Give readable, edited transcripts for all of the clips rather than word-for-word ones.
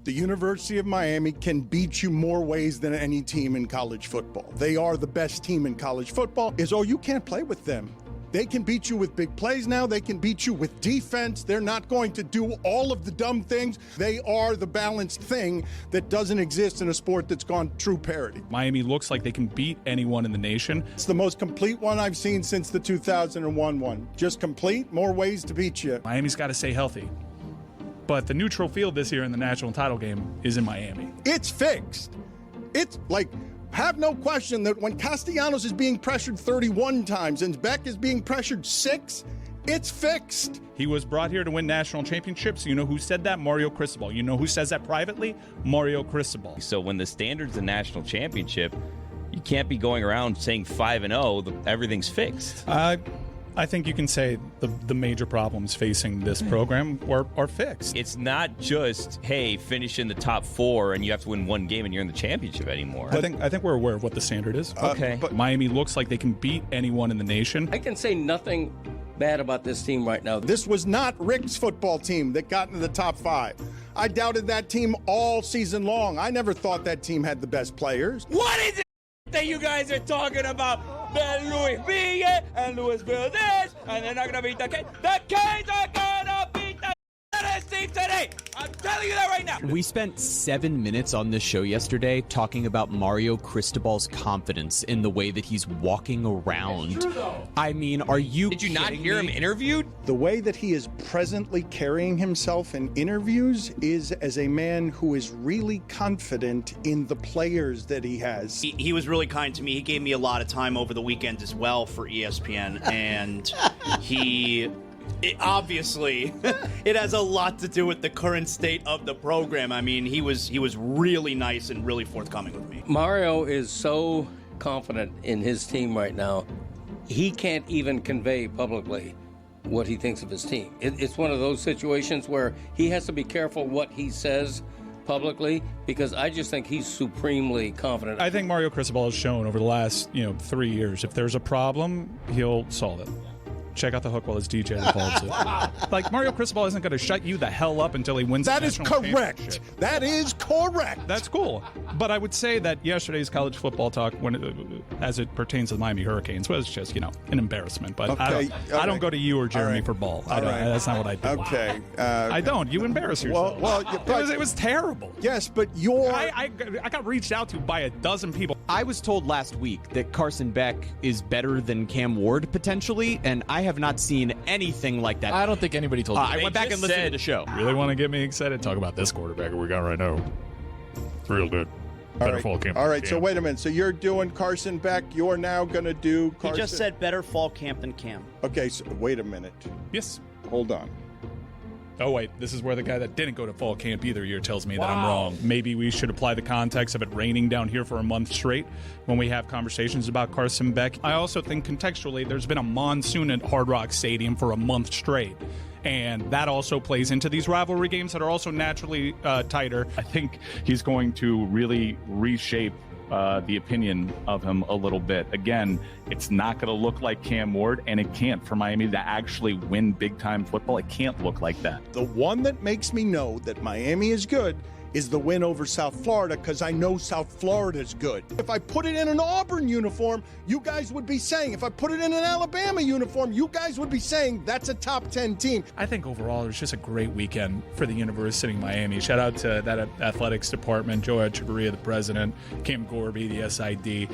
The University of Miami can beat you more ways than any team in college football. They are the best team in college football. You can't play with them. They can beat you with big plays now. They can beat you with defense. They're not going to do all of the dumb things. They are the balanced thing that doesn't exist in a sport that's gone true parity. Miami looks like they can beat anyone in the nation. It's the most complete one I've seen since the 2001 one. Just complete, more ways to beat you. Miami's got to stay healthy. But the neutral field this year in the national title game is in Miami. It's fixed. It's like, have no question that when Castellanos is being pressured 31 times and Beck is being pressured 6, it's fixed. He was brought here to win national championships. You know who said that? Mario Cristobal. You know who says that privately? Mario Cristobal. So when the standard's a national championship, you can't be going around saying 5-0, everything's fixed. I think you can say the major problems facing this program are fixed. It's not just, hey, finish in the top 4 and you have to win one game and you're in the championship anymore. I think we're aware of what the standard is. Okay. But Miami looks like they can beat anyone in the nation. I can say nothing bad about this team right now. This was not Rick's football team that got into the top 5. I doubted that team all season long. I never thought that team had the best players. What is it that you guys are talking about? That Luis Villa and Luis Valdez, and they're not going to beat the K's. The K's are going to beat the team today. I'm telling you that right now. We spent 7 minutes on this show yesterday talking about Mario Cristobal's confidence in the way that he's walking around. It's true, though. I mean, are you Did you not hear him me? interviewed? The way that he is presently carrying himself in interviews is as a man who is really confident in the players that he has. He was really kind to me. He gave me a lot of time over the weekend as well for ESPN, and obviously, it has a lot to do with the current state of the program. I mean, he was really nice and really forthcoming with me. Mario is so confident in his team right now, he can't even convey publicly what he thinks of his team. It's one of those situations where he has to be careful what he says publicly, because I just think he's supremely confident. I think Mario Cristobal has shown over the last 3 years, if there's a problem, he'll solve it. Check out the hook while his DJ records it. Like, Mario Cristobal isn't going to shut you the hell up until he wins the national championship. That is correct. That is correct. That's cool. But I would say that yesterday's college football talk, as it pertains to the Miami Hurricanes, was just, an embarrassment. But Okay, I don't go to you or Jeremy right. for ball. All right. That's not what I do. Okay. I don't. You embarrass yourself. It was terrible. Yes, but I got reached out to by a dozen people. I was told last week that Carson Beck is better than Cam Ward potentially, and I have not seen anything like that. I don't think anybody told you. I went back and listened to the show. Really want to get me excited? Talk about this quarterback we got right now. Real good. Better fall camp. All right, so wait a minute. So you're doing Carson Beck. You're now going to do Carson. He just said better fall camp than Cam. Okay, so wait a minute. Yes. Hold on. Oh, wait. This is where the guy that didn't go to fall camp either year tells me that I'm wrong. Maybe we should apply the context of it raining down here for a month straight when we have conversations about Carson Beck. I also think contextually there's been a monsoon at Hard Rock Stadium for a month straight. And that also plays into these rivalry games that are also naturally tighter. I think he's going to really reshape the opinion of him a little bit. Again, it's not going to look like Cam Ward, and it can't for Miami to actually win big-time football. It can't look like that. The one that makes me know that Miami is good is the win over South Florida, because I know South Florida is good. If I put it in an Auburn uniform, you guys would be saying, if I put it in an Alabama uniform, you guys would be saying that's a top 10 team. I think overall it was just a great weekend for the University of Miami. Shout out to that athletics department, Joe Echeverria, the president, Kim Gorby, the SID.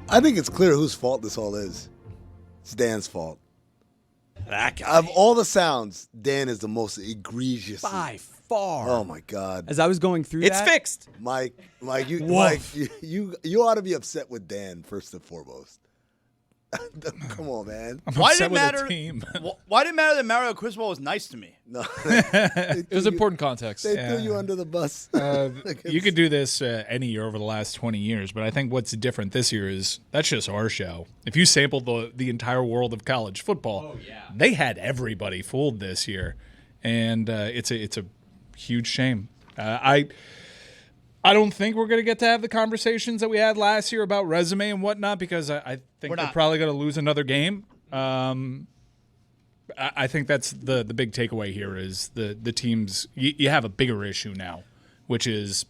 I think it's clear whose fault this all is. It's Dan's fault. Of all the sounds, Dan is the most egregious. By far. Oh my God! As I was going through It's that, fixed. Mike, you ought to be upset with Dan first and foremost. Come on, man. Why did it matter? Why did it matter that Mario Cristobal was nice to me? No, It was important context. they threw you under the bus. You could do this any year over the last 20 years, but I think what's different this year is that's just our show. If you sample the entire world of college football, they had everybody fooled this year, and it's a huge shame. I don't think we're going to get to have the conversations that we had last year about resume and whatnot, because I think they're probably going to lose another game. I think that's the big takeaway here is the teams, you have a bigger issue now, which is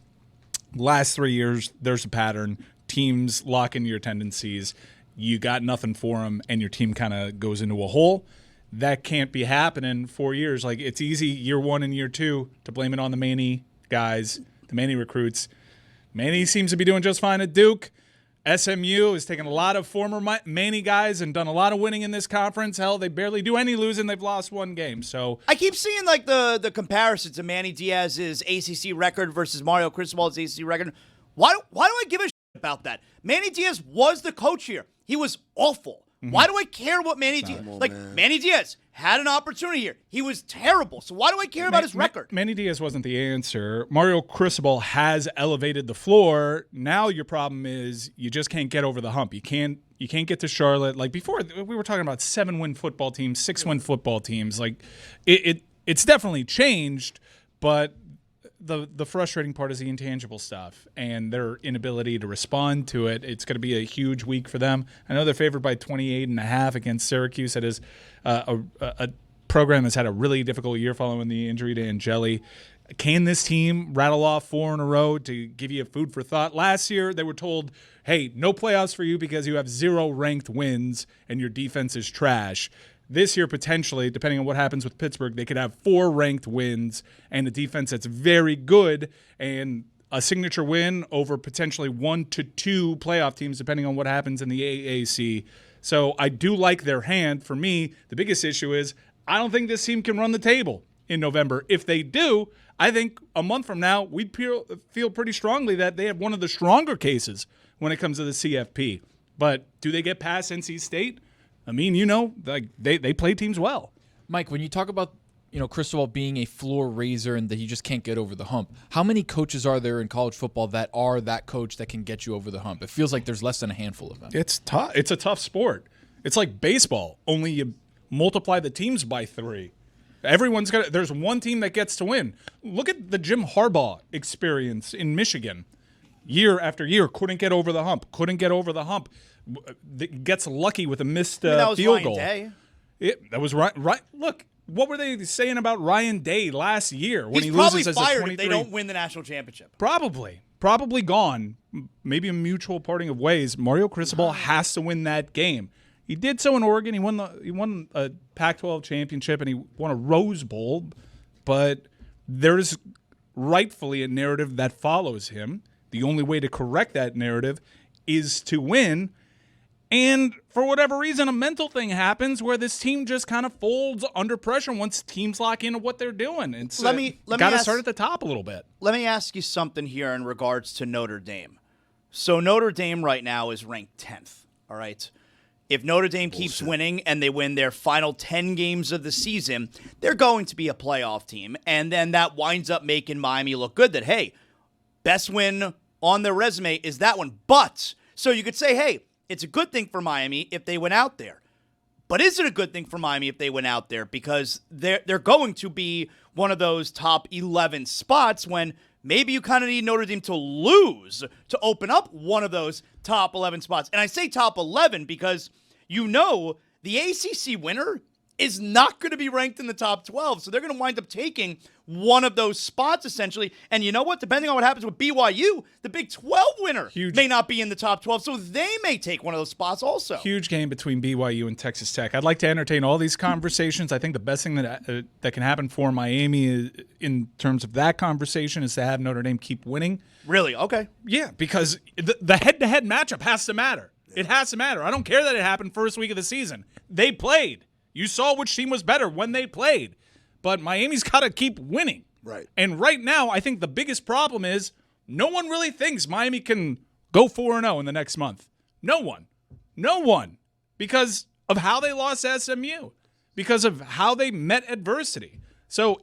last 3 years, there's a pattern. Teams lock into your tendencies. You got nothing for them, and your team kind of goes into a hole. That can't be happening 4 years. Like, it's easy year 1 and year 2 to blame it on the Manny guys, the Manny recruits. Manny seems to be doing just fine at Duke. SMU has taken a lot of former Manny guys and done a lot of winning in this conference. Hell, they barely do any losing. They've lost 1 game. So I keep seeing like the comparison to Manny Diaz's ACC record versus Mario Cristobal's ACC record. Why do I give a shit about that? Manny Diaz was the coach here. He was awful. Why do I care what Manny Diaz? Manny Diaz had an opportunity here. He was terrible. So why do I care about his record? Manny Diaz wasn't the answer. Mario Cristobal has elevated the floor. Now your problem is you just can't get over the hump. You can't get to Charlotte. Like before, we were talking about 7-win football teams, 6-win football teams. Like it's definitely changed, but the frustrating part is the intangible stuff and their inability to respond to it. It's going to be a huge week for them. I know they're favored by 28.5 against Syracuse. That is a program that's had a really difficult year following the injury to Angeli. Can this team rattle off 4 in a row to give you food for thought? Last year, they were told, hey, no playoffs for you because you have 0 ranked wins and your defense is trash. This year, potentially, depending on what happens with Pittsburgh, they could have 4 ranked wins and a defense that's very good and a signature win over potentially 1 to 2 playoff teams, depending on what happens in the AAC. So I do like their hand. For me, the biggest issue is I don't think this team can run the table in November. If they do, I think a month from now, we'd feel pretty strongly that they have one of the stronger cases when it comes to the CFP. But do they get past NC State? I mean, like they play teams well. Mike, when you talk about Cristobal being a floor raiser and that he just can't get over the hump, how many coaches are there in college football that are that coach that can get you over the hump? It feels like there's less than a handful of them. It's tough. It's a tough sport. It's like baseball, only you multiply the teams by 3. There's one team that gets to win. Look at the Jim Harbaugh experience in Michigan. Year after year, couldn't get over the hump. Gets lucky with a missed field goal. Day. That was right. Look, what were they saying about Ryan Day last year when He's he loses as a 23? probably fired if they don't win the national championship. Probably gone. Maybe a mutual parting of ways. Mario Cristobal has to win that game. He did so in Oregon. He won a Pac-12 championship and he won a Rose Bowl. But there's rightfully a narrative that follows him. The only way to correct that narrative is to win. And for whatever reason, a mental thing happens where this team just kind of folds under pressure once teams lock into what they're doing. It's got to start at the top a little bit. Let me ask you something here in regards to Notre Dame. So Notre Dame right now is ranked 10th, all right? If Notre Dame keeps winning and they win their final 10 games of the season, they're going to be a playoff team. And then that winds up making Miami look good that, hey, best win on their resume is that one. But, so you could say, hey, it's a good thing for Miami if they went out there. But is it a good thing for Miami if they went out there? Because they're going to be one of those top 11 spots when maybe you kind of need Notre Dame to lose to open up one of those top 11 spots. And I say top 11 because the ACC winner is not going to be ranked in the top 12. So they're going to wind up taking one of those spots, essentially. And you know what? Depending on what happens with BYU, the Big 12 winner may not be in the top 12. So they may take one of those spots also. Huge game between BYU and Texas Tech. I'd like to entertain all these conversations. I think the best thing that can happen for Miami is, in terms of that conversation is to have Notre Dame keep winning. Really? Okay. Yeah, because the head-to-head matchup has to matter. It has to matter. I don't care that it happened first week of the season. They played. You saw which team was better when they played. But Miami's got to keep winning. Right. And right now, I think the biggest problem is no one really thinks Miami can go 4-0 in the next month. No one. Because of how they lost to SMU. Because of how they met adversity. So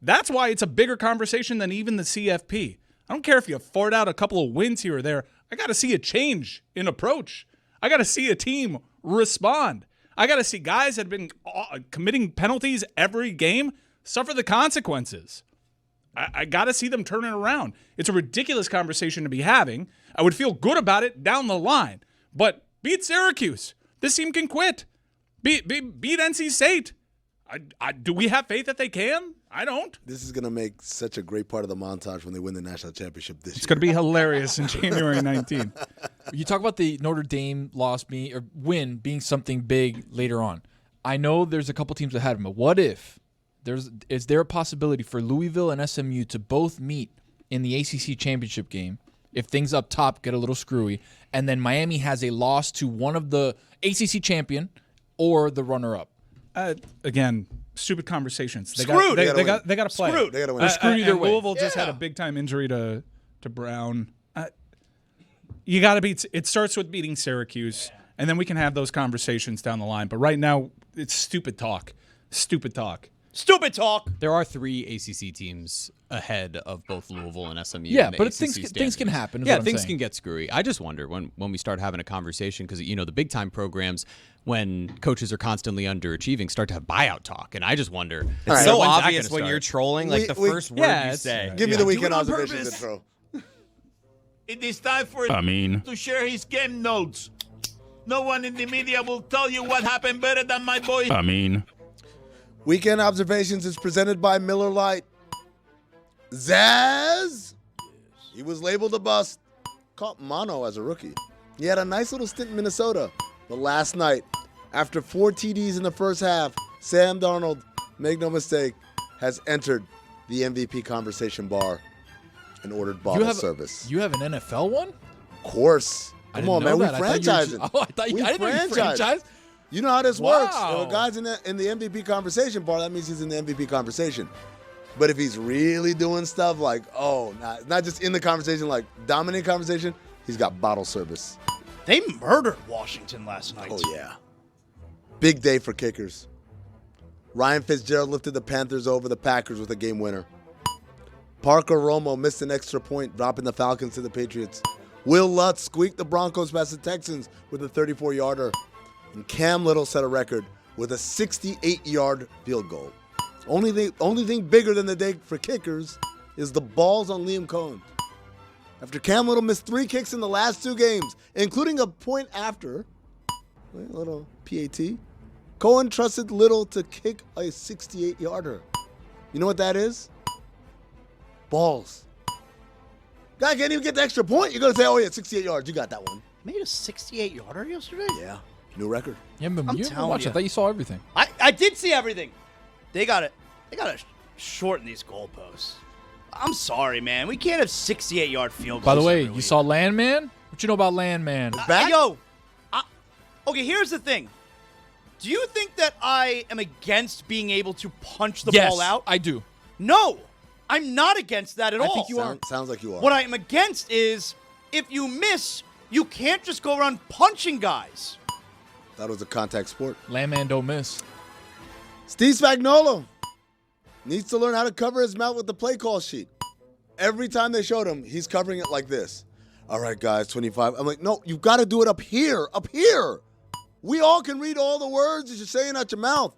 that's why it's a bigger conversation than even the CFP. I don't care if you fart out a couple of wins here or there. I got to see a change in approach. I got to see a team respond. I got to see guys that have been committing penalties every game suffer the consequences. I got to see them turn it around. It's a ridiculous conversation to be having. I would feel good about it down the line. But beat Syracuse. This team can quit. Beat NC State. Do we have faith that they can? I don't. This is going to make such a great part of the montage when they win the national championship this year. It's going to be hilarious in January 19th. You talk about the Notre Dame win being something big later on. I know there's a couple teams ahead of them, but what if is there a possibility for Louisville and SMU to both meet in the ACC championship game if things up top get a little screwy, and then Miami has a loss to one of the ACC champion or the runner-up? Again, stupid conversations. They Screwed. They got to play. Screwed. They got to win. Screwed either way. Louisville just had a big time injury to Brown. You got to beat. It starts with beating Syracuse, and then we can have those conversations down the line. But right now, it's stupid talk. Stupid talk. Stupid talk. There are 3 ACC teams ahead of both Louisville and SMU. Yeah, in the but ACC things standings. can happen. Is Yeah, what I'm things saying. can get screwy. I just wonder when we start having a conversation, because the big time programs, when coaches are constantly underachieving, start to have buyout talk, and I just wonder. It's so when's that obvious gonna when start? you're trolling, like the first word yeah, you it's- say. Give me the weekend Do it on observations purpose. intro. It is time for Amin. to share his game notes. No one in the media will tell you what happened better than my boy. Amin. Weekend Observations is presented by Miller Lite. Zaz, he was labeled a bust, caught mono as a rookie. He had a nice little stint in Minnesota, but last night, after 4 TDs in the first half, Sam Darnold, make no mistake, has entered the MVP conversation bar and ordered bottle service. You have an NFL one? Of course. I Come didn't on, know man, we that. I thought you were franchising. just- I didn't know you franchise. franchised. You know how this works. If Wow. a guy's in the MVP conversation bar, that means he's in the MVP conversation. But if he's really doing stuff like, not just in the conversation, like dominating conversation, he's got bottle service. They murdered Washington last night. Oh, yeah. Big day for kickers. Ryan Fitzgerald lifted the Panthers over the Packers with a game winner. Parker Romo missed an extra point, dropping the Falcons to the Patriots. Will Lutz squeaked the Broncos past the Texans with a 34-yarder. And Cam Little set a record with a 68-yard field goal. Only thing bigger than the day for kickers is the balls on Liam Cohen. After Cam Little missed 3 kicks in the last 2 games, including a point after, a little PAT, Cohen trusted Little to kick a 68-yarder. You know what that is? Balls. Guy can't even get the extra point. You're going to say, 68 yards. You got that one. Made a 68-yarder yesterday? Yeah. New record. Yeah, but I'm you haven't telling watched. you. I thought you saw everything. I did see everything. They got to shorten these goalposts. I'm sorry, man. We can't have 68-yard field goals. By the way, every you week. saw Landman? What you know about Landman? Back? Okay, here's the thing. Do you think that I am against being able to punch the Yes, ball out? I do. No, I'm not against that at all. I think you are. Sounds like you are. What I am against is if you miss, you can't just go around punching guys. That was a contact sport. Landman don't miss. Steve Spagnuolo needs to learn how to cover his mouth with the play call sheet. Every time they showed him, he's covering it like this. All right, guys, 25. I'm like, no, you've got to do it up here. Up here. We all can read all the words that you're saying out your mouth.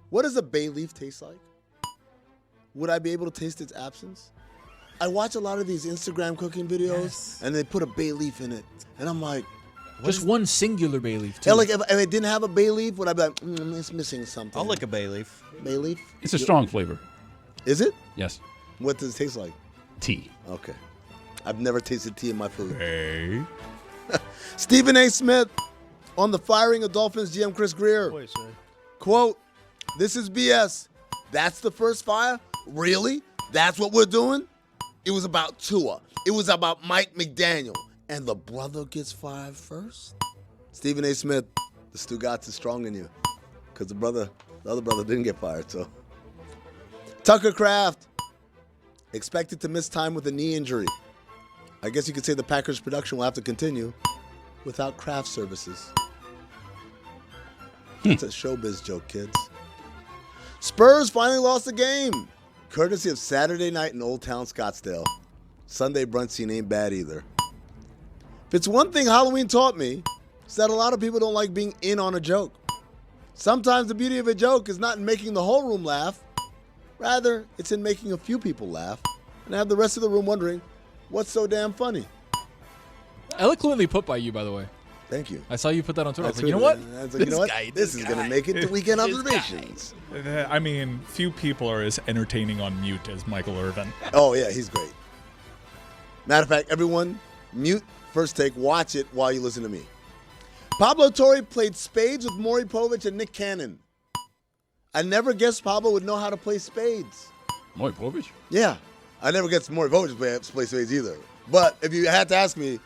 What does a bay leaf taste like? Would I be able to taste its absence? I watch a lot of these Instagram cooking videos, and they put a bay leaf in it. And I'm like, Just one singular bay leaf, too. yeah, like if it didn't have a bay leaf, would I be like, it's missing something? I'll lick a bay leaf. Bay leaf? It's a strong flavor. Is it? Yes. What does it taste like? Tea. Okay. I've never tasted tea in my food. Hey. Stephen A. Smith on the firing of Dolphins GM Chris Greer. Quote, this is BS. That's the first fire? Really? That's what we're doing? It was about Tua. It was about Mike McDaniel. And the brother gets fired first? Stephen A. Smith, the Stugotz is strong in you. Because the other brother didn't get fired, so. Tucker Kraft, expected to miss time with a knee injury. I guess you could say the Packers production will have to continue without Kraft services. It's a showbiz joke, kids. Spurs finally lost the game, courtesy of Saturday night in Old Town Scottsdale. Sunday brunch scene ain't bad either. If it's one thing Halloween taught me, it's that a lot of people don't like being in on a joke. Sometimes the beauty of a joke is not in making the whole room laugh. Rather, it's in making a few people laugh and have the rest of the room wondering, what's so damn funny? Eloquently put by you, by the way. Thank you. I saw you put that on Twitter. I was like, you know what? I was like, you know what? This is going to make it to Weekend Observations. I mean, few people are as entertaining on mute as Michael Irvin. Oh, yeah, he's great. Matter of fact, everyone, mute First Take. Watch it while you listen to me. Pablo Torre played spades with Maury Povich and Nick Cannon. I never guessed Pablo would know how to play spades. Maury Povich? Yeah. I never guessed Maury Povich to play spades either. But if you had to ask me,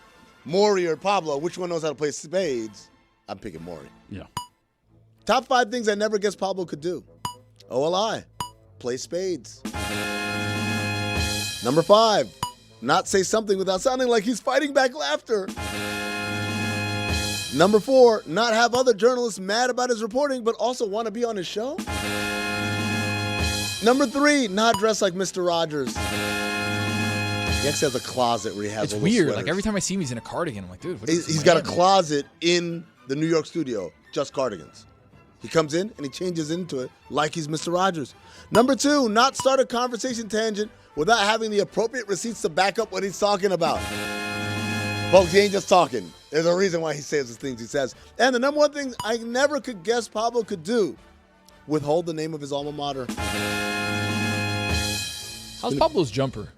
Maury or Pablo, which one knows how to play spades? I'm picking Maury. Yeah. Top 5 things I never guessed Pablo could do. OLI, play spades. Number 5, not say something without sounding like he's fighting back laughter. Number 4, not have other journalists mad about his reporting but also want to be on his show. Number 3, not dress like Mr. Rogers. He actually has a closet where he has It's all weird. those Like every time I see him, he's in a cardigan. I'm like, dude, what is He's got a closet in the New York studio, just cardigans. He comes in and he changes into it like he's Mr. Rogers. Number 2, not start a conversation tangent without having the appropriate receipts to back up what he's talking about. Folks, he ain't just talking. There's a reason why he says the things he says. And the number 1 thing I never could guess Pablo could do, withhold the name of his alma mater. How's Pablo's jumper?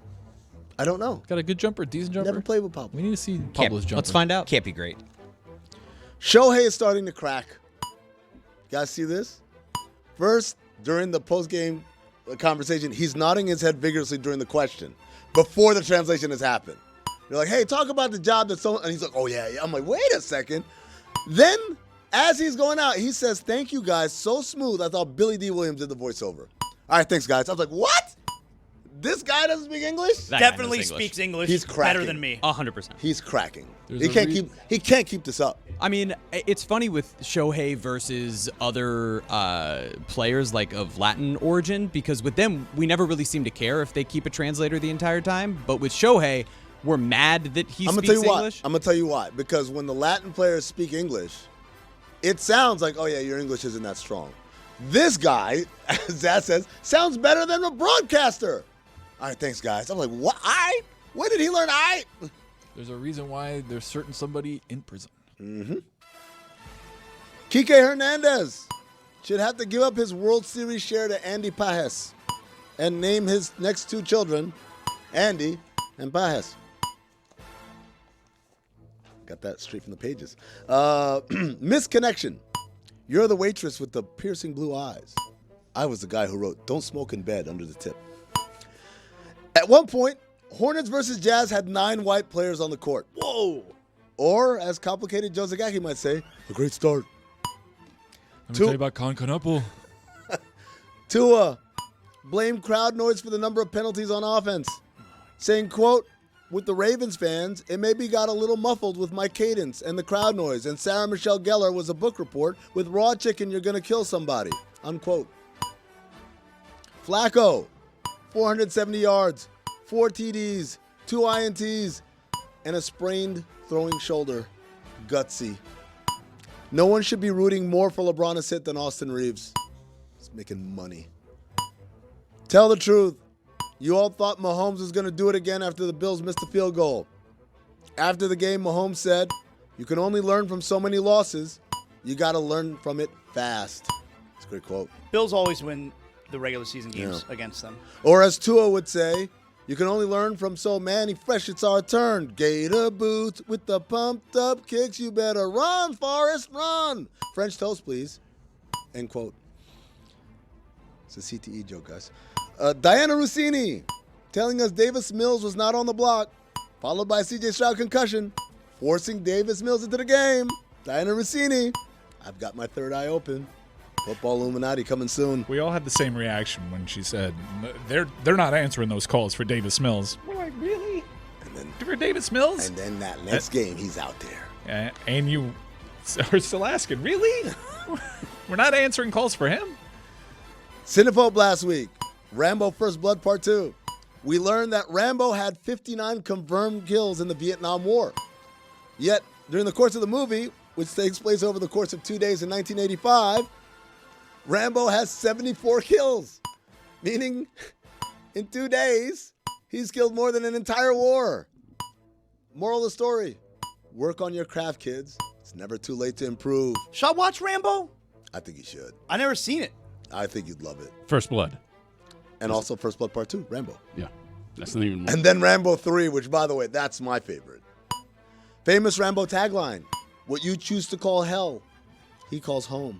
I don't know. Got a good jumper, decent jumper? Never played with Pablo. We need to see Pablo's jumper. Let's find out. Can't be great. Shohei is starting to crack. Guys see this? First, during the post-game conversation, he's nodding his head vigorously during the question before the translation has happened. They're like, hey, talk about the job that's so... And he's like, oh, yeah. I'm like, wait a second. Then, as he's going out, he says, thank you, guys. So smooth. I thought Billy D. Williams did the voiceover. All right, thanks, guys. I was like, what? This guy doesn't speak English? That guy Definitely knows English. speaks English He's cracking. better than me. 100%. He's cracking. There's He a can't keep this up. I mean, it's funny with Shohei versus other players like of Latin origin because with them, we never really seem to care if they keep a translator the entire time. But with Shohei, we're mad that he speaks English. I'm going to tell you why. Because when the Latin players speak English, it sounds like, oh, yeah, your English isn't that strong. This guy, as Zaz says, sounds better than a broadcaster. All right, thanks, guys. I'm like, what? When did he learn There's a reason why there's certain somebody in prison. Mm-hmm. Kike Hernandez should have to give up his World Series share to Andy Pajes and name his next 2 children Andy and Pajes. Got that straight from the pages. Misconnection. You're the waitress with the piercing blue eyes. I was the guy who wrote, don't smoke in bed under the tip. At one point, Hornets versus Jazz had 9 white players on the court. Whoa! Or, as complicated Joe Zagacki might say, a great start. Let me tell you about Con Canupo. Tua blamed crowd noise for the number of penalties on offense, saying, quote, with the Ravens fans, it maybe got a little muffled with my cadence and the crowd noise, and Sarah Michelle Gellar was a book report with raw chicken, you're going to kill somebody, unquote. Flacco, 470 yards, 4 TDs, 2 INTs, and a sprained throwing shoulder. Gutsy. No one should be rooting more for LeBron to sit than Austin Reeves. He's making money. Tell the truth. You all thought Mahomes was going to do it again after the Bills missed the field goal. After the game, Mahomes said, you can only learn from so many losses. You got to learn from it fast. That's a great quote. Bills always win the regular season games against them. Or as Tua would say, you can only learn from so many fresh, it's our turn. Gator boots with the pumped up kicks. You better run, Forrest, run. French toast, please. End quote. It's a CTE joke, guys. Diana Rossini telling us Davis Mills was not on the block, followed by CJ Stroud concussion, forcing Davis Mills into the game. Diana Rossini, I've got my third eye open. Football Illuminati coming soon. We all had the same reaction when she said, they're not answering those calls for Davis Mills. We're like, really? And then for Davis Mills? And then that next game, he's out there. And you are still asking, really? We're not answering calls for him? Cinephobe last week. Rambo First Blood Part 2. We learned that Rambo had 59 confirmed kills in the Vietnam War. Yet, during the course of the movie, which takes place over the course of 2 days in 1985, Rambo has 74 kills, meaning in 2 days, he's killed more than an entire war. Moral of the story, work on your craft, kids. It's Never too late to improve. Should I watch Rambo? I think you should. I never seen it. I think you'd love it. First Blood. And also First Blood Part 2, Rambo. Yeah. That's not even. And then Rambo 3, which, by the way, that's my favorite. Famous Rambo tagline: "What you choose to call hell, he calls home."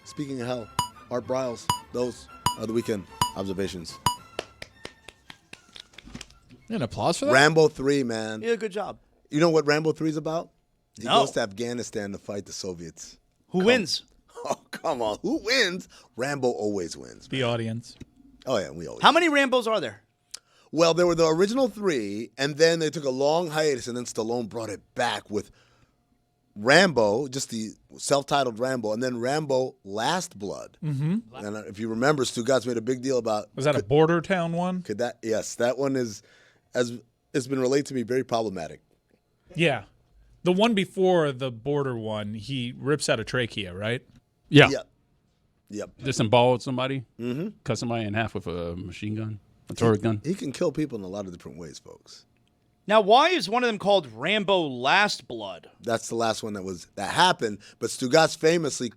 Speaking of hell, Art Briles. Those are the weekend observations. An applause for that? Rambo 3, man. You did a good job. You know what Rambo 3 is about? He No. goes to Afghanistan to fight the Soviets. Who wins? Oh, come on. Who wins? Rambo always wins. The audience. Oh, yeah, we always How many Rambos are there? Well, there were the original 3, and then they took a long hiatus, and then Stallone brought it back with Rambo, just the self-titled Rambo, and then Rambo Last Blood. Mm-hmm. And if you remember, Stugotz made a big deal about... Was that a border town one? Could that? Yes, that one has been relayed to me very problematic. Yeah. The one before the border one, he rips out a trachea, right? Yeah. Yep. Disemboweled somebody. Mm-hmm. Cut somebody in half with a machine gun. A turret gun. He can kill people in a lot of different ways, folks. Now, why is one of them called Rambo Last Blood? That's the last one that happened, but Stugotz famously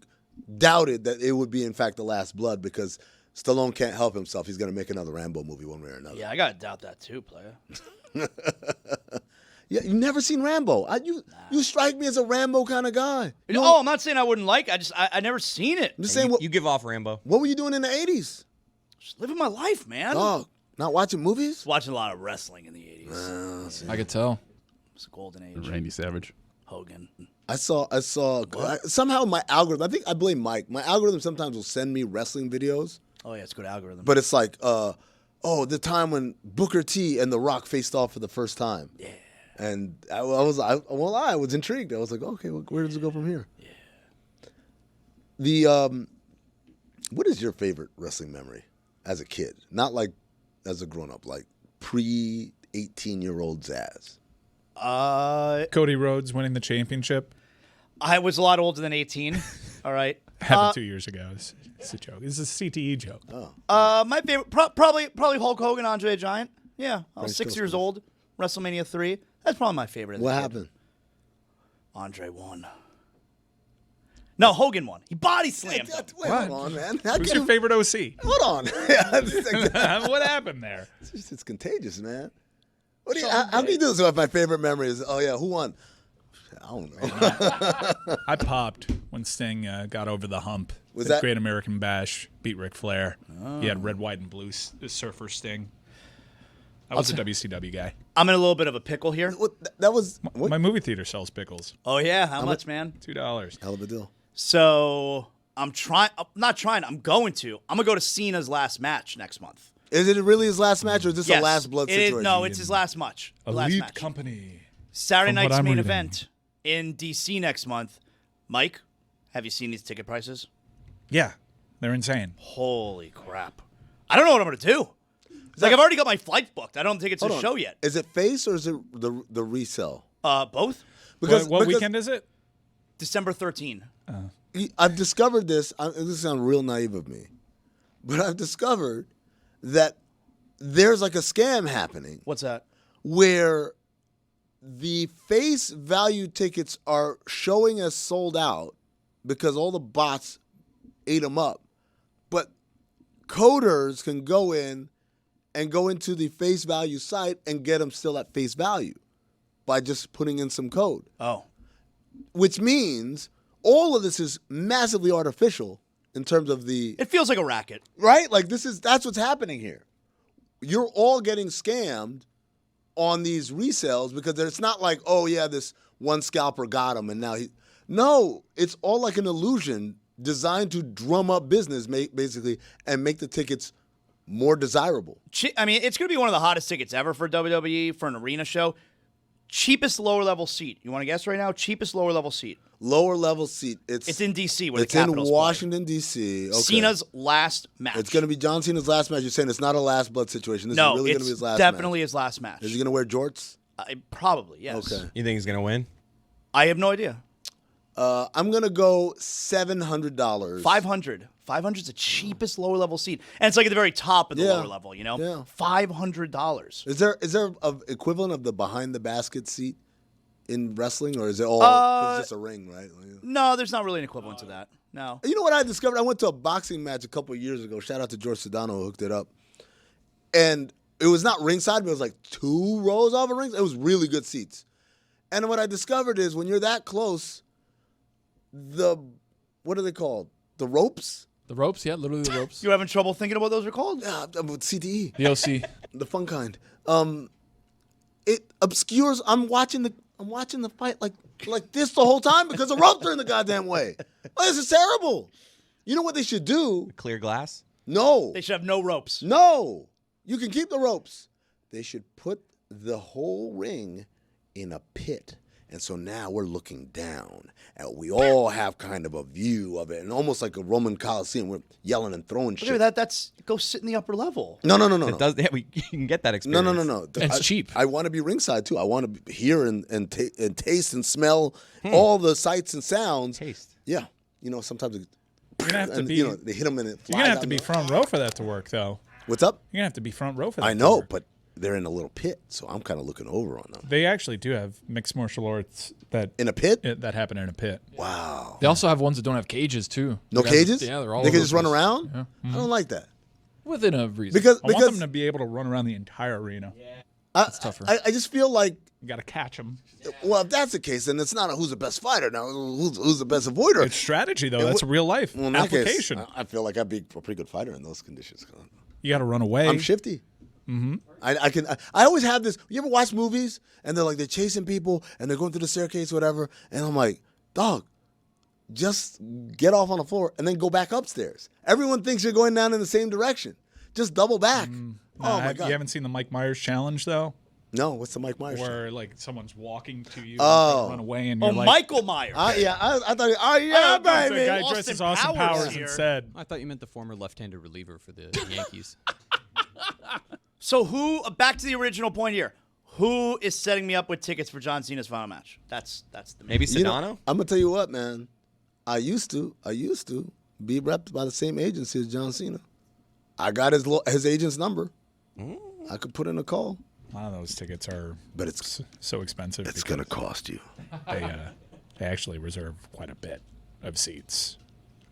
doubted that it would be, in fact, the Last Blood because Stallone can't help himself. He's going to make another Rambo movie one way or another. Yeah, I gotta doubt that too, player. Yeah, you've never seen Rambo. You strike me as a Rambo kind of guy. Oh, I'm not saying I wouldn't like it. I never seen it. I'm just saying, You give off Rambo. what were you doing in the 80s? Just living my life, man. Oh, not watching movies? Watching a lot of wrestling in the 80s. I could tell. It's a golden age. Randy Savage. Hogan. I saw somehow my algorithm, I blame Mike. My algorithm sometimes will send me wrestling videos, Oh, yeah, it's a good algorithm. but it's like, the time when Booker T and The Rock faced off for the first time. Yeah. And I was intrigued. I was like, okay, where does it go from here? Yeah. What is your favorite wrestling memory as a kid? Not like as a grown-up, like pre-18-year-old Zaz. Cody Rhodes winning the championship. I was a lot older than 18. All right. Happened 2 years ago. It's a joke. It's a CTE joke. My favorite, probably Hulk Hogan, Andre the Giant. Yeah, I was 6 years old. WrestleMania 3. That's probably my favorite. What happened? Andre won. No, Hogan won. He body slammed him. Wait, hold on, man. Who's your favorite OC? Hold on. What happened there? It's contagious, man. How can you do this with my favorite memory is, who won? I don't know. I popped when Sting got over the hump. Was The that- Great American Bash, beat Ric Flair. He had red, white, and blue surfer Sting. I was a WCW guy. I'm in a little bit of a pickle here. That was My movie theater sells pickles. Oh, yeah? How much, man? $2. hell of a deal. So I'm going to go to Cena's last match next month. Is it really his last match, or is this Yes. a last blood It is- situation? no, it's his last match. Last match. Company. Saturday From what night's I'm main reading. event in DC next month. Mike, have you seen these ticket prices? Yeah, they're insane. Holy crap. I don't know what I'm going to do. I've already got my flights booked. I don't think it's Hold a on. show yet. Is it face or is it the resell? Both? What weekend is it? December 13. I've discovered this. This sounds real naive of me, but I've discovered that there's like a scam happening What's that? where the face value tickets are showing as sold out because all the bots ate them up, but coders can go into the face value site and get them still at face value by just putting in some code. Oh. Which means all of this is massively artificial in terms of the It feels like a racket. right? Like that's what's happening here. You're all getting scammed on these resales because it's not like, oh yeah, this one scalper got him and now no, it's all like an illusion designed to drum up business basically and make the tickets more desirable. I mean, it's going to be one of the hottest tickets ever for WWE for an arena show. Cheapest lower level seat. You want to guess right now? Cheapest lower level seat. Lower level seat. It's in DC where the it's in Capitals play. Washington D.C. Okay. Cena's last match. It's going to be John Cena's last match. You're saying it's not a last blood situation. This no, is really going to it's be his last definitely match. his last match. Is he going to wear jorts? Probably, yes. Okay. You think he's going to win? I have no idea. I'm going to go $700. 500. 500 is the cheapest lower level seat. And it's like at the very top of the Yeah. lower level, you know? Yeah. $500. Is there an equivalent of the behind the basket seat in wrestling, or is it all it's just a ring, right? No, there's not really an equivalent to that. No. You know what I discovered? I went to a boxing match a couple of years ago. Shout out to George Sedano who hooked it up. And it was not ringside, but it was like 2 rows off of rings. It was really good seats. And what I discovered is when you're that close, what are they called? The ropes? The ropes, yeah, literally the ropes. You having trouble thinking of what those are called? Yeah, with CTE. The OC. The fun kind. It obscures. I'm watching the fight like this the whole time because the ropes are in the goddamn way. Oh, this is terrible. You know what they should do? Clear glass? No. They should have no ropes. No. You can keep the ropes. They should put the whole ring in a pit. And so now we're looking down, and we all have kind of a view of it, and almost like a Roman Coliseum. We're yelling and throwing shit. That's go sit in the upper level. No. It does. Yeah, you can get that experience. No. It's cheap. I want to be ringside too. I want to hear and taste and smell all the sights and sounds. Taste. Yeah, sometimes You're gonna have to be. they hit them and it flies. You're gonna have to out be front row for that to work, though. What's up? You're gonna have to be front row for that. I to know, work. but they're in a little pit, so I'm kind of looking over on them. They actually do have mixed martial arts that in a pit that happen in a pit. Wow. They also have ones that don't have cages too. No cages? Yeah, they're all. They over can the just run place. around. Yeah. I don't like that. Within a reason. Because I want them to be able to run around the entire arena. Yeah. It's tougher. I just feel like you got to catch them. Well, if that's the case, then it's not who's the best fighter now. Who's the best avoider? It's strategy, though. That's real life application. Case, I feel like I'd be a pretty good fighter in those conditions. You got to run away. I'm shifty. Mm-hmm. I always have this. You ever watch movies and they're chasing people and they're going through the staircase or whatever, and I'm like, dog, just get off on the floor and then go back upstairs. Everyone thinks you're going down in the same direction. Just double back. Oh my God! You haven't seen the Mike Myers challenge though? No, what's the Mike Myers? Where someone's walking to you, and run away, and you're like, Michael Myers. Yeah, I thought. Oh yeah, baby. The guy dressed as Austin Powers and said, I thought you meant the former left-handed reliever for the Yankees. So back to the original point here. Who is setting me up with tickets for John Cena's final match? That's the maybe Sedano. I'm gonna tell you what, man. I used to be repped by the same agency as John Cena. I got his agent's number. I could put in a call. A lot of those tickets are, but it's so expensive. It's gonna cost you. They actually reserve quite a bit of seats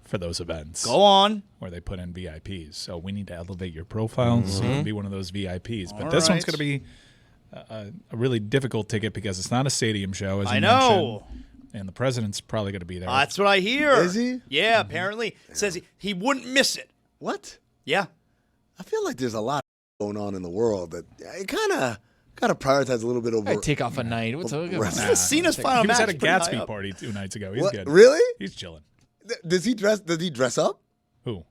for those events. Go on. Where they put in VIPs. So we need to elevate your profile so you can be one of those VIPs. But this one's going to be a really difficult ticket because it's not a stadium show, as you mentioned. And the president's probably going to be there. That's what I hear. Is he? Yeah, apparently. Says he wouldn't miss it. What? Yeah. I feel like there's a lot going on in the world that it kind of prioritize a little bit over. Take off a night. What's up? Cena's final match. He was at a Gatsby party 2 nights ago. He's good. Really? He's chilling. Does he dress up? Who?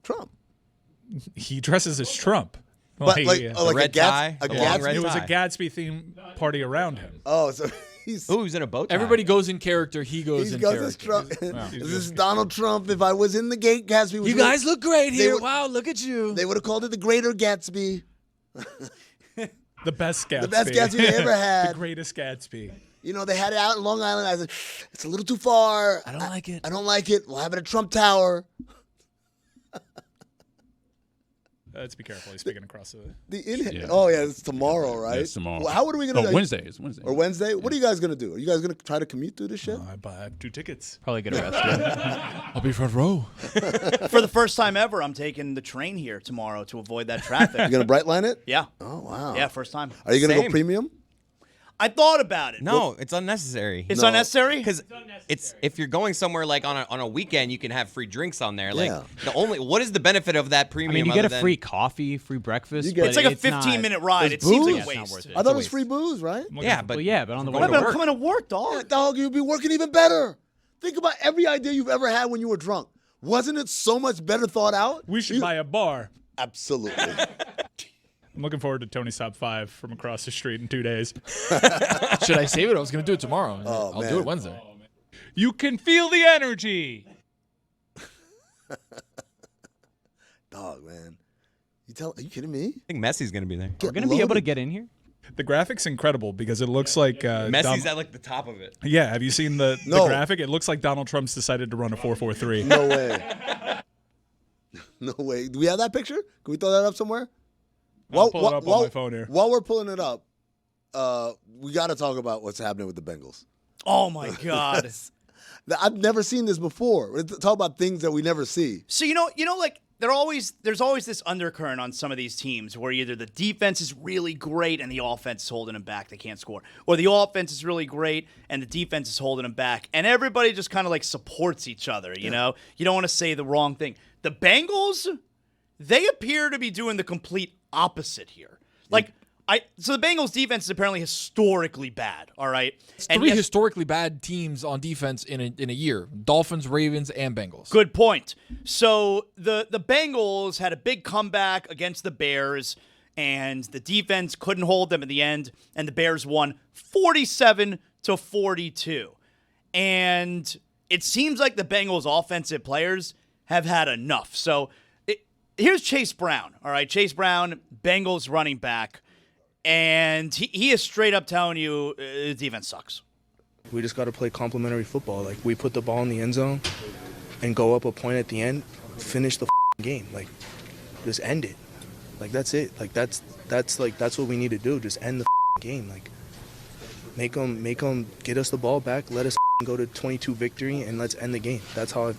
Trump. He dresses as Trump. But it like a red tie, it was a Gatsby themed party around him. Oh, so he's in a boat tie. Everybody goes in character. He goes in character. As Trump. This is Donald Trump. If I was in the gate, Gatsby. You guys look great here. Wow, look at you. They would have called it the Greater Gatsby. The best Gatsby. The best Gatsby they ever had. The greatest Gatsby. You know, they had it out in Long Island. I said, it's a little too far. I don't like it. I don't like it. We'll have it at Trump Tower. Let's be careful. He's speaking across the. Yeah. Oh yeah, it's tomorrow, right? It's tomorrow. Well, how are we gonna? Wednesday. It's Wednesday. Or Wednesday? What are you guys gonna do? Are you guys gonna try to commute through this shit? I buy 2 tickets. Probably get arrested. I'll be front row. For the first time ever, I'm taking the train here tomorrow to avoid that traffic. You gonna Brightline it? Yeah. Oh wow. Yeah, first time. Are you gonna go Same. premium? I thought about it. No, it's unnecessary. It's unnecessary? Because it's if you're going somewhere like on a weekend, you can have free drinks on there. Like Yeah. what is the benefit of that I premium? mean, you get other a than- free coffee, free breakfast. You get- It's like a 15-minute ride. It There's seems like booze? a It's not waste. worth it. I thought it was free booze, right? Yeah, but but on the way Wait, to but I'm work. coming to work, dog. Yeah, dog, you'd be working even better. Think about every idea you've ever had when you were drunk. Wasn't it so much better thought out? We should buy a bar. Absolutely. I'm looking forward to Tony's Top 5 from across the street in 2 days. Should I save it? I was going to do it tomorrow. I'll man. do it Wednesday. You can feel the energy. Dog, man. Are you kidding me? I think Messi's gonna be there. We're going to be able to get in here? The graphic's incredible because it looks like Messi's at like the top of it. Yeah, have you seen the No. graphic? It looks like Donald Trump's decided to run a 4-4-3. No way. No way. Do we have that picture? Can we throw that up somewhere? I'll pull it up on my phone here. While we're pulling it up, we got to talk about what's happening with the Bengals. Oh my God. I've never seen this before. We're talking about things that we never see. So like there's always this undercurrent on some of these teams where either the defense is really great and the offense is holding them back, they can't score, or the offense is really great and the defense is holding them back, and everybody just kind of like supports each other. You know, you don't want to say the wrong thing. The Bengals, they appear to be doing the complete opposite here. So the Bengals defense is apparently historically bad, all right? And three historically bad teams on defense in a year. Dolphins, Ravens, and Bengals. Good point. So the Bengals had a big comeback against the Bears, and the defense couldn't hold them in the end, and the Bears won 47-42. And it seems like the Bengals offensive players have had enough. So here's Chase Brown, all right? Chase Brown, Bengals running back. And he is straight up telling you the defense sucks. We just got to play complimentary football. Like, we put the ball in the end zone and go up a point at the end, finish the game. Like, just end it. Like, that's it. Like, that's what we need to do. Just end the game. Like, make them get us the ball back. Let us go to 22 victory and let's end the game. That's how I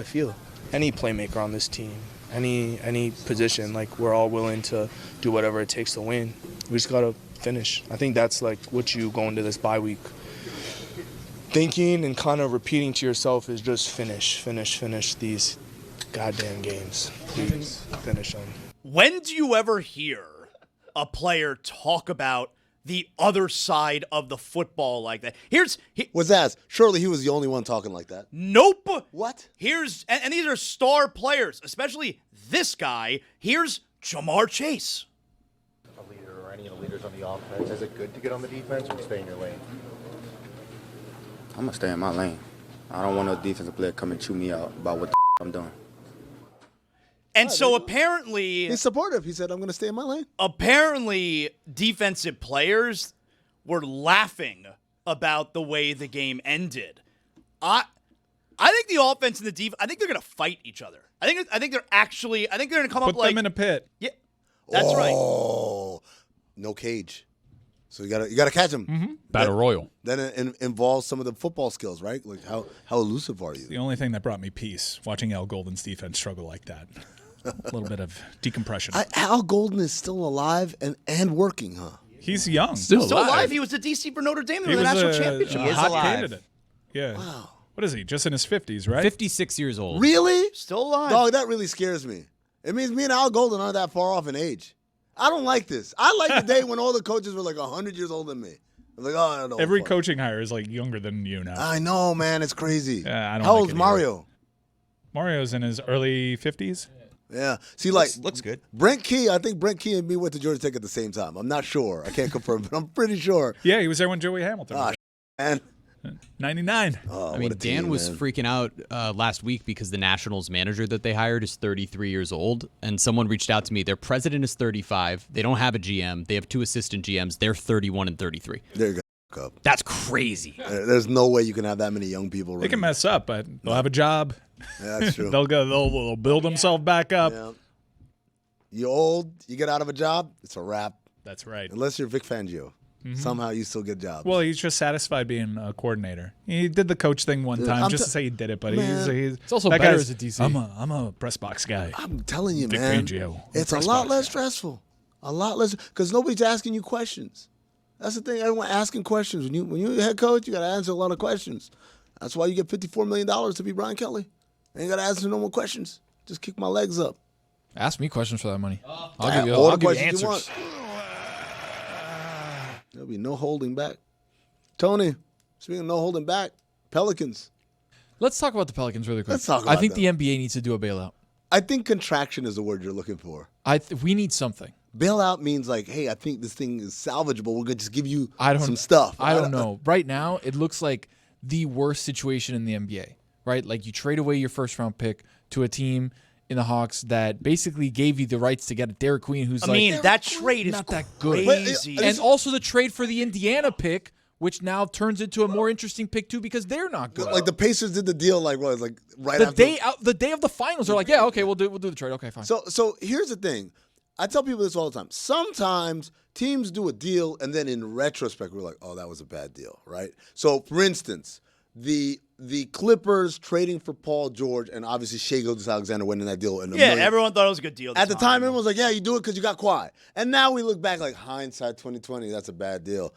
feel. Any playmaker on this team, any position, like, we're all willing to do whatever it takes to win. We just got to finish. I think that's, like, what you go into this bye week thinking and kind of repeating to yourself is just finish these goddamn games. Please finish them. When do you ever hear a player talk about the other side of the football like that? Was asked. Surely he was the only one talking like that. Nope. What? And these are star players, especially this guy. Here's Jamar Chase. A leader or any of the leaders on the offense, is it good to get on the defense or stay in your lane? I'm going to stay in my lane. I don't want no defensive player come and chew me out about what the I'm doing. And so apparently... He's supportive. He said, I'm going to stay in my lane. Apparently, defensive players were laughing about the way the game ended. I think the offense and the defense, I think they're going to fight each other. I think they're going to come up like... Put them in a pit. Yeah, that's right. Oh, no cage. So you gotta catch him. Mm-hmm. Battle Royal. Then it involves some of the football skills, right? Like how elusive are you? The only thing that brought me peace, watching Al Golden's defense struggle like that. A little bit of decompression. Al Golden is still alive and working, huh? He's young. Still alive. He was the DC for Notre Dame in the national championship. He is hot candidate. Yeah. Wow. What is he? Just in his 50s, right? 56 years old. Really? Still alive. Dog, that really scares me. It means me and Al Golden aren't that far off in age. I don't like this. I like the day when all the coaches were like 100 years older than me. I'm like, oh, no. Every coaching hire is like younger than you now. I know, man. It's crazy. Yeah, I don't How like old's it Mario? Either. Mario's in his early 50s. Yeah. See, like, looks good. Brent Key, I think Brent Key and me went to Georgia Tech at the same time. I'm not sure. I can't confirm, but I'm pretty sure. Yeah, he was there when Joey Hamilton was there. 99. I mean, Dan was freaking out last week because the Nationals manager that they hired is 33 years old, and someone reached out to me. Their president is 35. They don't have a GM. They have 2 assistant GMs. They're 31 and 33. There you go. That's crazy. There's no way you can have that many young people. They can mess up, but they'll have a job. Yeah, that's true. They'll build themselves back up. Yeah. You're old, you get out of a job, it's a wrap. That's right. Unless you're Vic Fangio. Mm-hmm. Somehow you still get jobs. Well, he's just satisfied being a coordinator. He did the coach thing one time just to say he did it, but he's it's also better as a DC. I'm a press box guy. I'm telling you, Vic man. Fangio. It's a lot less stressful. A lot less because nobody's asking you questions. That's the thing. Everyone asking questions. When you're a head coach, you got to answer a lot of questions. That's why you get $54 million to be Brian Kelly. And you got to answer no more questions. Just kick my legs up. Ask me questions for that money. I'll give you all the questions you want. There'll be no holding back. Tony, speaking of no holding back, Pelicans. Let's talk about the Pelicans really quick. Let's talk about I think them. the NBA needs to do a bailout. I think contraction is the word you're looking for. We need something. Bailout means like, hey, I think this thing is salvageable. We're going to just give you some stuff. I don't know. Right now, it looks like the worst situation in the NBA, right? Like you trade away your first-round pick to a team in the Hawks that basically gave you the rights to get a Derek Queen who's that trade is not that good. Crazy. And also the trade for the Indiana pick, which now turns into a more interesting pick too because they're not good. Like the Pacers did the deal like what? Like right the after the day of the finals. They're like, yeah, okay, we'll do the trade. Okay, fine. So here's the thing. I tell people this all the time. Sometimes teams do a deal, and then in retrospect, we're like, oh, that was a bad deal, right? So, for instance, the Clippers trading for Paul George, and obviously Shai Gilgeous-Alexander winning that deal. Everyone thought it was a good deal. At the time, everyone was like, yeah, you do it because you got Kawhi. And now we look back like hindsight 2020, that's a bad deal.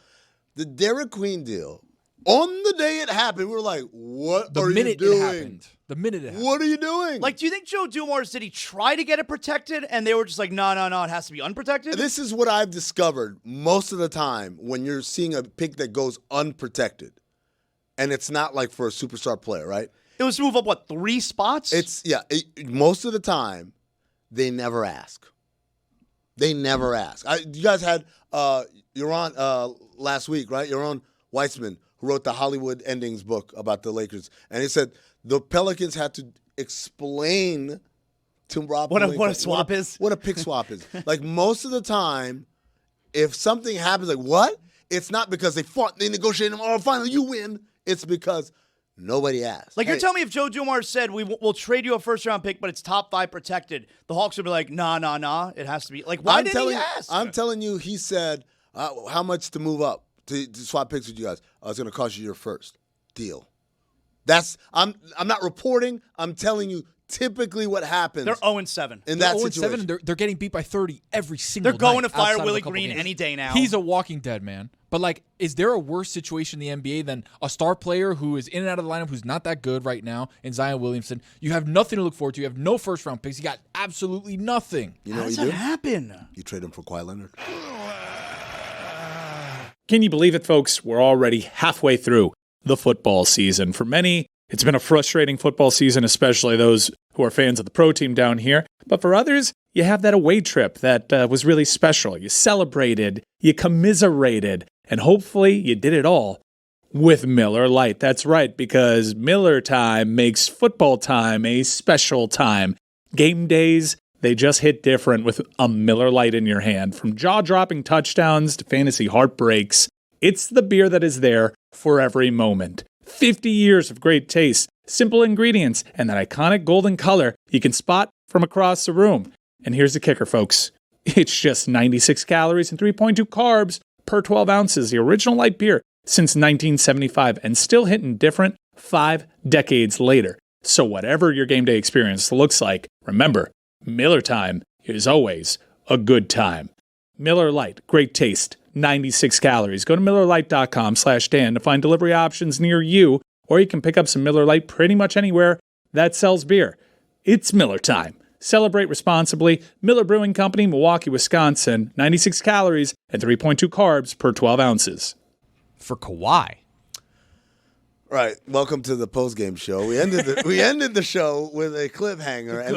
The Derek Queen deal, on the day it happened, we were like, what are you doing? The minute it happened. What are you doing? Like, do you think Joe Dumars, did he try to get it protected, and they were just like, no, it has to be unprotected? This is what I've discovered most of the time when you're seeing a pick that goes unprotected. And it's not like for a superstar player, right? It was to move up, 3 spots? Most of the time, they never ask. They never ask. You guys had, you're on last week, right? You're on Weitzman, who wrote the Hollywood Endings book about the Lakers. And he said the Pelicans had to explain to Rob what a swap is. What a pick swap is. Like, most of the time, if something happens, like, what? It's not because they fought, they negotiated, oh, finally you win. It's because nobody asked. Like, you're telling me if Joe Dumars said, we'll trade you a first-round pick, but it's top 5 protected, the Hawks would be like, nah, it has to be. Like, why didn't he ask? I'm telling you, he said, how much to move up to swap picks with you guys? It's going to cost you your first. Deal. I'm not reporting. I'm telling you typically what happens. They're 0-7. In that situation. 0-7, they're getting beat by 30 every single night. They're going to fire outside of Willie a couple Green games. any day now. He's a walking dead, man. But, like, is there a worse situation in the NBA than a star player who is in and out of the lineup who's not that good right now in Zion Williamson? You have nothing to look forward to. You have no first-round picks. You got absolutely nothing. You know How does what you that do? happen? You trade him for Kawhi Leonard. Can you believe it, folks? We're already halfway through the football season. For many, it's been a frustrating football season, especially those who are fans of the pro team down here. But for others, you have that away trip that was really special. You celebrated, you commiserated, and hopefully you did it all with Miller Lite. That's right, because Miller time makes football time a special time. Game days, they just hit different with a Miller Lite in your hand. From jaw-dropping touchdowns to fantasy heartbreaks, it's the beer that is there for every moment. 50 years of great taste, simple ingredients, and that iconic golden color you can spot from across the room. And here's the kicker, folks. It's just 96 calories and 3.2 carbs per 12 ounces, the original light beer since 1975, and still hitting different 5 decades later. So whatever your game day experience looks like, remember, Miller time is always a good time. Miller Lite, great taste, 96 calories. Go to MillerLite.com/Dan to find delivery options near you, or you can pick up some Miller Lite pretty much anywhere that sells beer. It's Miller time. Celebrate responsibly. Miller Brewing Company, Milwaukee, Wisconsin. 96 calories and 3.2 carbs per 12 ounces. For Kawhi. Right. Welcome to the post-game show. We ended the show with a cliffhanger. And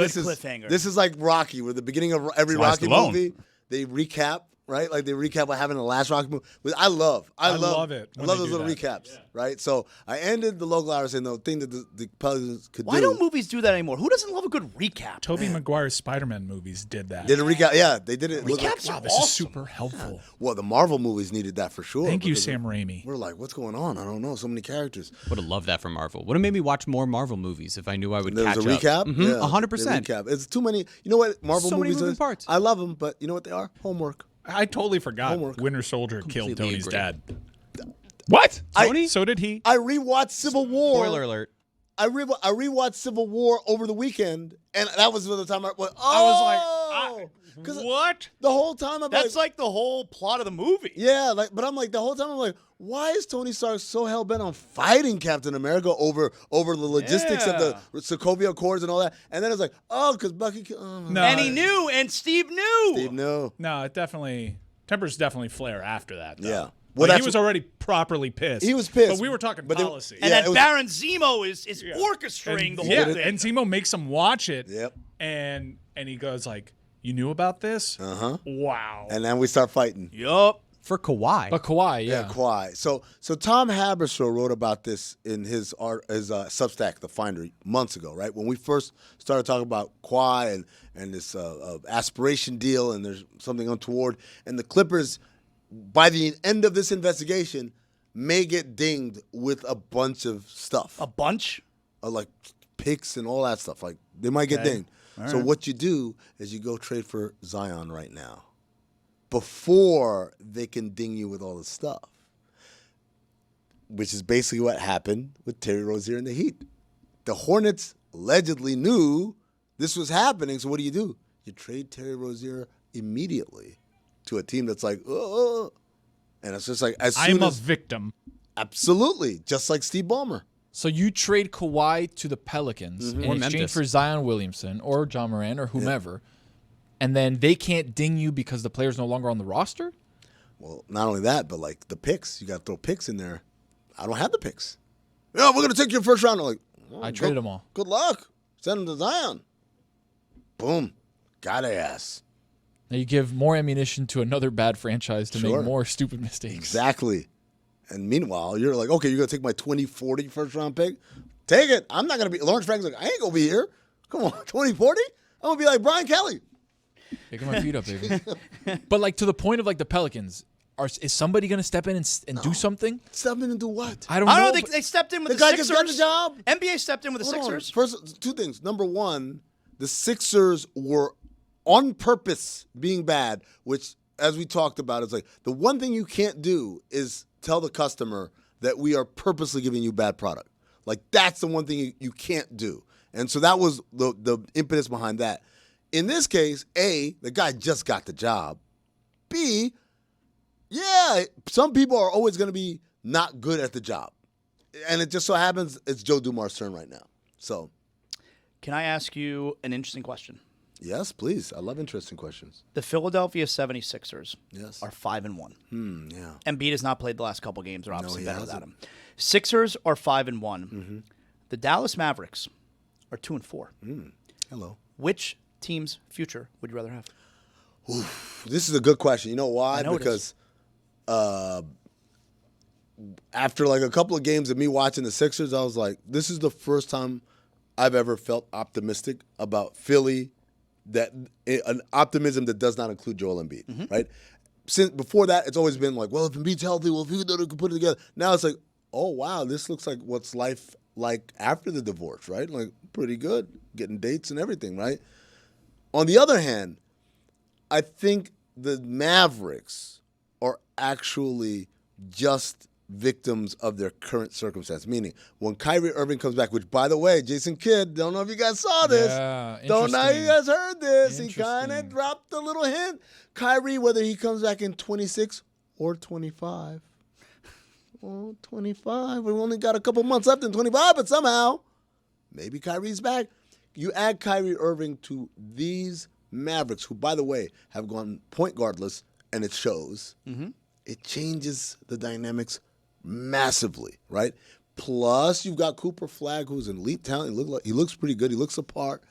this is like Rocky, where the beginning of every Rocky movie, they recap, right? Like they recap what happened in the last Rocky movie. I love it. I love those little that. recaps, right? So I ended the local hour saying the thing that the Pelicans could do. Why don't movies do that anymore? Who doesn't love a good recap? Tobey Maguire's Spider-Man movies did that. Did a recap? Yeah, they did it. Recaps are This is super helpful. Yeah. Well, the Marvel movies needed that for sure. Thank you, Sam Raimi. We're like, what's going on? I don't know. So many characters. Would have loved that for Marvel. Would have made me watch more Marvel movies if I knew I would catch up. There was a recap? Mm-hmm. Yeah, 100%. Recap. It's too many. You know what Marvel So many movies moving is? parts. I love them, but you know what they are? Homework. I totally forgot Homework. Winter Soldier killed Completely Tony's agree. dad. What? Tony? So did he. I rewatched Civil War. Spoiler alert. I rewatched Civil War over the weekend, and that was the time I went, what? The whole time I'm That's like the whole plot of the movie. Yeah, but I'm like, the whole time I'm like, why is Tony Stark so hell-bent on fighting Captain America over the logistics of the Sokovia Accords and all that? And then it's like, because Bucky... No, And he knew, and Steve knew. Steve knew. No, tempers definitely flare after that. Though. Yeah. Well, he was already properly pissed. He was pissed. But we were talking But policy. And then Baron Zemo is orchestrating the whole thing. And Zemo makes him watch it. Yep. And he goes like, you knew about this? Uh-huh. Wow. And then we start fighting. Yup. For Kawhi. But Kawhi, yeah. Kawhi. So Tom Haberstroh wrote about this in his Substack, The Finder, months ago, right? When we first started talking about Kawhi and this aspiration deal, and there's something untoward, and the Clippers, by the end of this investigation, may get dinged with a bunch of stuff. A bunch? Like picks and all that stuff. Like, they might get dinged. So what you do is you go trade for Zion right now before they can ding you with all this stuff, which is basically what happened with Terry Rozier and the Heat. The Hornets allegedly knew this was happening, so what do? You trade Terry Rozier immediately to a team that's like, oh. And it's just like, I'm a victim. Absolutely. Just like Steve Ballmer. So you trade Kawhi to the Pelicans in exchange for Zion Williamson or John Moran or whomever, and then they can't ding you because the player's no longer on the roster? Well, not only that, but like the picks. You got to throw picks in there. I don't have the picks. Yeah, we're going to take your first round. I'm like, I traded them all. Good luck. Send them to Zion. Boom. Got ass. Now you give more ammunition to another bad franchise to make more stupid mistakes. Exactly. And meanwhile, you're like, okay, you're going to take my 2040 first round pick? Take it. I'm not going to be. Lawrence Frank's like, I ain't going to be here. Come on, 2040? I'm going to be like Brian Kelly. Picking my feet up, baby. But like to the point of like the Pelicans, is somebody going to step in and do something? Step in and do what? I don't know. They stepped in with the the guy Sixers. just got the job. NBA stepped in with the Hold on. Sixers. First, two things. Number one, the Sixers were on purpose being bad, which, as we talked about, is like the one thing you can't do is tell the customer that we are purposely giving you bad product. Like, that's the one thing you can't do. And so that was the impetus behind that. In this case, A, the guy just got the job. B, yeah, some people are always going to be not good at the job. And it just so happens it's Joe Dumars' turn right now. So, can I ask you an interesting question? Yes, please. I love interesting questions. The Philadelphia 76ers are 5-1. Yeah. Embiid has not played the last couple games. They're obviously better hasn't. without him. Sixers are 5-1. The Dallas Mavericks are 2-4. Hello. Which team's future would you rather have? Oof, this is a good question. You know why? I know Because after like a couple of games of me watching the Sixers, I was like, this is the first time I've ever felt optimistic about Philly, that an optimism that does not include Joel Embiid, right? Since before that, it's always been like, well, if Embiid's healthy, well, if he can put it together. Now it's like, oh, wow, this looks like what's life like after the divorce, right? Like, pretty good, getting dates and everything, right? On the other hand, I think the Mavericks are actually just victims of their current circumstance. Meaning, when Kyrie Irving comes back, which, by the way, Jason Kidd, don't know if you guys saw this. Yeah, don't know if you guys heard this. He kind of dropped a little hint. Kyrie, whether he comes back in 26 or 25. Oh, 25. We've only got a couple months left in 25, but somehow, maybe Kyrie's back. You add Kyrie Irving to these Mavericks, who, by the way, have gone point guardless, and it shows. It changes the dynamics massively, right? Plus, you've got Cooper Flagg, who's an elite talent. He looks pretty good. He looks apart.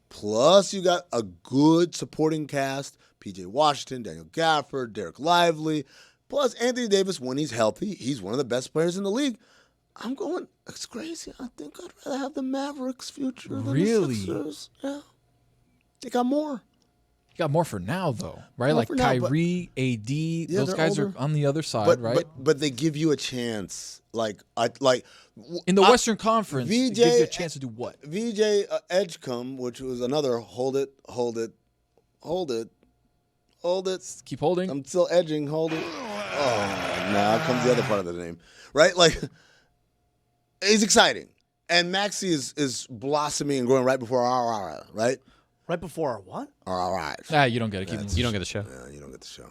Plus, you got a good supporting cast. P.J. Washington, Daniel Gafford, Derek Lively. Plus, Anthony Davis, when he's healthy, he's one of the best players in the league. It's crazy. I think I'd rather have the Mavericks' future than the Sixers. Yeah. They got more. You got more for now, though, right? More like for now, Kyrie, AD, those guys older. are on the other side, right? But they give you a chance. In the Western Conference, it gives you a chance to do what? VJ Edgecombe, which was another hold it. Keep holding. I'm still edging. Hold it. Oh, now comes the other part of the name, right? Like, he's exciting, and Maxey is blossoming and growing right before our right. Right before our what? Our eyes. You don't get it. You don't get the show. Yeah, you don't get the show.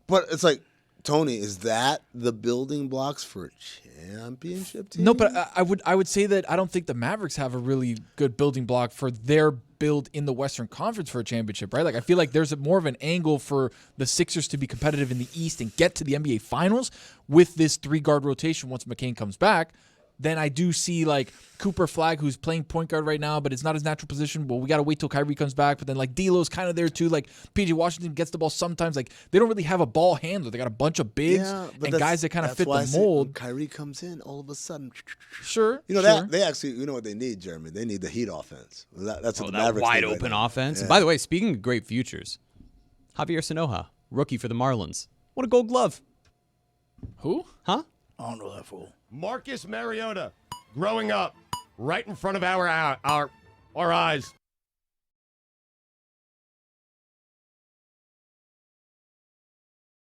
But it's like, Tony, is that the building blocks for a championship team? No, but I would say that I don't think the Mavericks have a really good building block for their build in the Western Conference for a championship, right? Like, I feel like there's more of an angle for the Sixers to be competitive in the East and get to the NBA Finals with this 3-guard rotation once McCain comes back. Then I do see like Cooper Flagg, who's playing point guard right now, but it's not his natural position. Well, we got to wait till Kyrie comes back. But then like D'Lo's kind of there too. Like PJ Washington gets the ball sometimes. Like they don't really have a ball handler. They got a bunch of bigs and guys that kind of fit the mold. When Kyrie comes in, all of a sudden, sure. You know that they actually, you know what they need, Jeremy? They need the Heat offense. That's what the Mavericks wide need open right now. offense. Yeah. By the way, speaking of great futures, Javier Sanoja, rookie for the Marlins. What a Gold Glove. Who? Huh? I don't know that fool. Marcus Mariota, growing up right in front of our eyes.